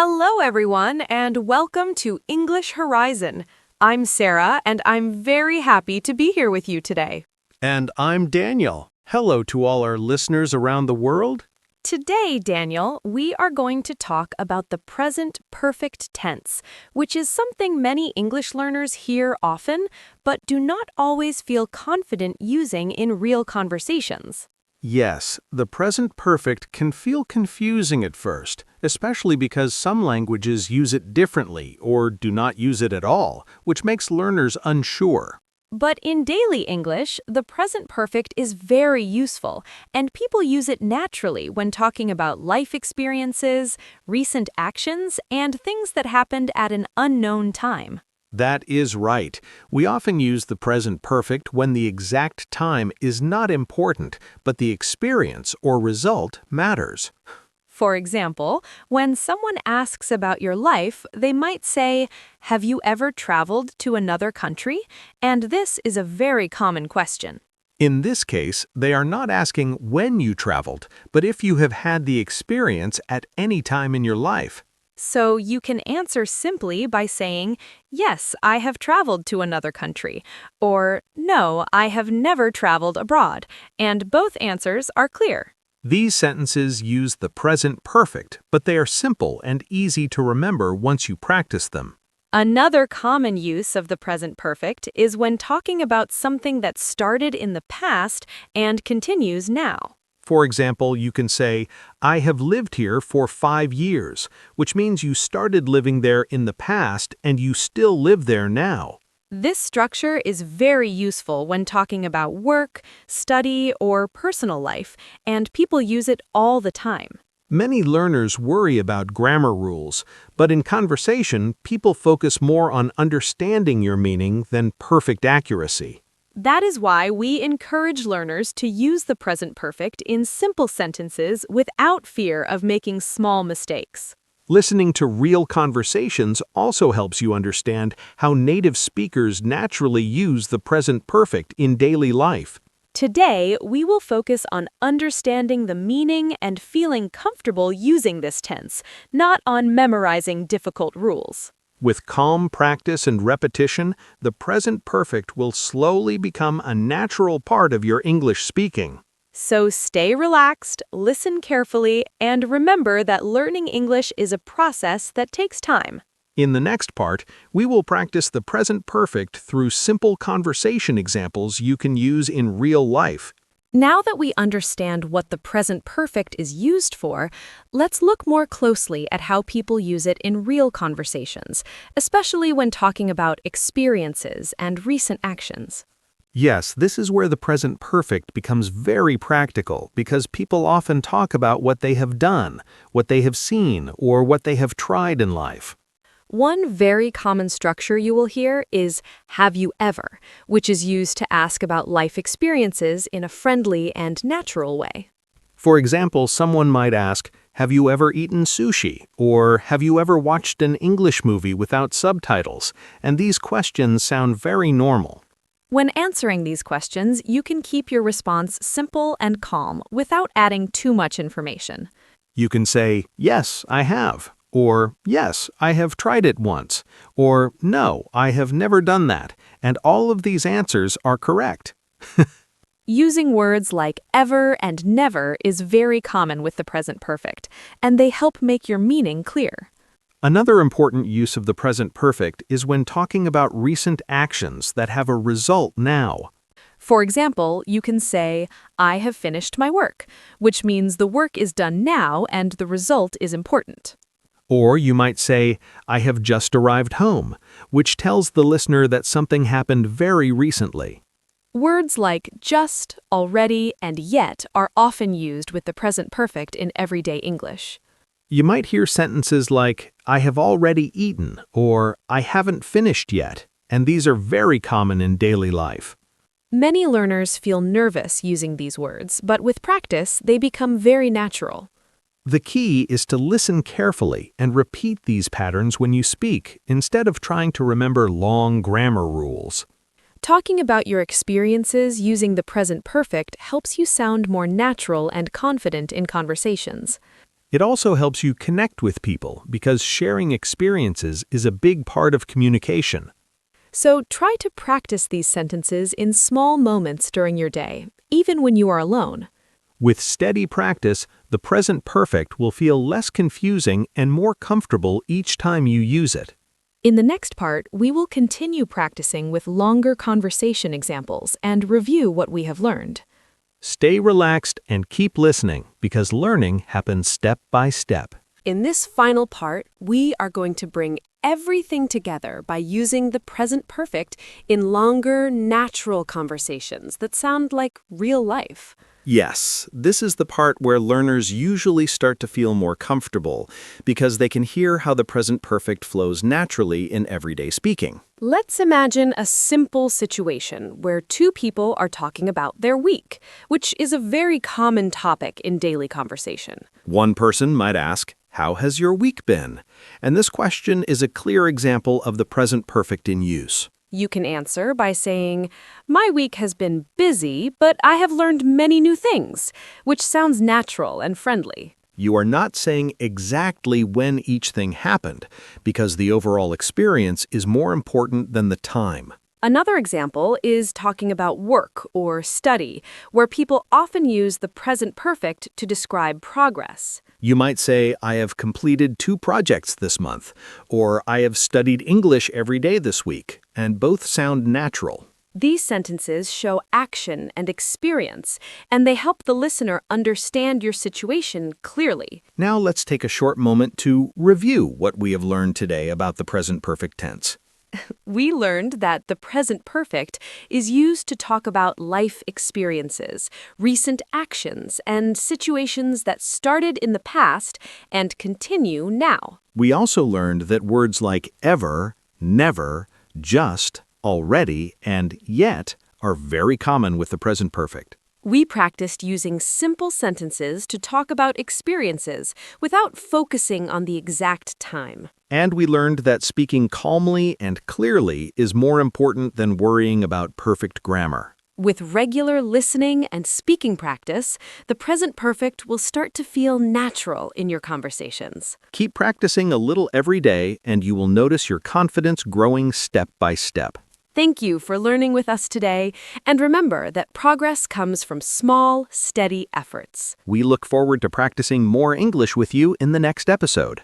Hello, everyone, and welcome to English Horizon. I'm Sarah, and I'm very happy to be here with you today. And I'm Daniel. Hello to all our listeners around the world. Today, Daniel, we are going to talk about the present perfect tense, which is something many English learners hear often, but do not always feel confident using in real conversations. Yes, the present perfect can feel confusing at first, especially because some languages use it differently or do not use it at all, which makes learners unsure. But in daily English, the present perfect is very useful, and people use it naturally when talking about life experiences, recent actions, and things that happened at an unknown time. That is right. We often use the present perfect when the exact time is not important, but the experience or result matters. For example, when someone asks about your life, they might say, "Have you ever traveled to another country?" And this is a very common question. In this case, they are not asking when you traveled, but if you have had the experience at any time in your life. So you can answer simply by saying, "Yes, I have traveled to another country," or "No, I have never traveled abroad," and both answers are clear. These sentences use the present perfect, but they are simple and easy to remember once you practice them. Another common use of the present perfect is when talking about something that started in the past and continues now. For example, you can say, I have lived here for 5 years, which means you started living there in the past and you still live there now. This structure is very useful when talking about work, study, or personal life, and people use it all the time. Many learners worry about grammar rules, but in conversation, people focus more on understanding your meaning than perfect accuracy. That is why we encourage learners to use the present perfect in simple sentences without fear of making small mistakes. Listening to real conversations also helps you understand how native speakers naturally use the present perfect in daily life. Today, we will focus on understanding the meaning and feeling comfortable using this tense, not on memorizing difficult rules. With calm practice and repetition, the present perfect will slowly become a natural part of your English speaking. So stay relaxed, listen carefully, and remember that learning English is a process that takes time. In the next part, we will practice the present perfect through simple conversation examples you can use in real life. Now that we understand what the present perfect is used for, let's look more closely at how people use it in real conversations, especially when talking about experiences and recent actions. Yes, this is where the present perfect becomes very practical because people often talk about what they have done, what they have seen, or what they have tried in life. One very common structure you will hear is "have you ever," which is used to ask about life experiences in a friendly and natural way. For example, someone might ask, have you ever eaten sushi? Or have you ever watched an English movie without subtitles? And these questions sound very normal. When answering these questions, you can keep your response simple and calm without adding too much information. You can say, yes, I have. Or, yes, I have tried it once. Or, no, I have never done that. And all of these answers are correct. Using words like ever and never is very common with the present perfect, and they help make your meaning clear. Another important use of the present perfect is when talking about recent actions that have a result now. For example, you can say, "I have finished my work," which means the work is done now and the result is important. Or you might say, I have just arrived home, which tells the listener that something happened very recently. Words like just, already, and yet are often used with the present perfect in everyday English. You might hear sentences like, I have already eaten, or I haven't finished yet, and these are very common in daily life. Many learners feel nervous using these words, but with practice, they become very natural. The key is to listen carefully and repeat these patterns when you speak, instead of trying to remember long grammar rules. Talking about your experiences using the present perfect helps you sound more natural and confident in conversations. It also helps you connect with people because sharing experiences is a big part of communication. So try to practice these sentences in small moments during your day, even when you are alone. With steady practice, the present perfect will feel less confusing and more comfortable each time you use it. In the next part, we will continue practicing with longer conversation examples and review what we have learned. Stay relaxed and keep listening because learning happens step by step. In this final part, we are going to bring everything together by using the present perfect in longer, natural conversations that sound like real life. Yes, this is the part where learners usually start to feel more comfortable because they can hear how the present perfect flows naturally in everyday speaking. Let's imagine a simple situation where two people are talking about their week, which is a very common topic in daily conversation. One person might ask, "How has your week been?" And this question is a clear example of the present perfect in use. You can answer by saying, "My week has been busy, but I have learned many new things," which sounds natural and friendly. You are not saying exactly when each thing happened, because the overall experience is more important than the time. Another example is talking about work or study, where people often use the present perfect to describe progress. You might say, "I have completed 2 projects this month," or "I have studied English every day this week," and both sound natural. These sentences show action and experience, and they help the listener understand your situation clearly. Now let's take a short moment to review what we have learned today about the present perfect tense. We learned that the present perfect is used to talk about life experiences, recent actions, and situations that started in the past and continue now. We also learned that words like ever, never, just, already, and yet are very common with the present perfect. We practiced using simple sentences to talk about experiences without focusing on the exact time. And we learned that speaking calmly and clearly is more important than worrying about perfect grammar. With regular listening and speaking practice, the present perfect will start to feel natural in your conversations. Keep practicing a little every day, and you will notice your confidence growing step by step. Thank you for learning with us today, and remember that progress comes from small, steady efforts. We look forward to practicing more English with you in the next episode.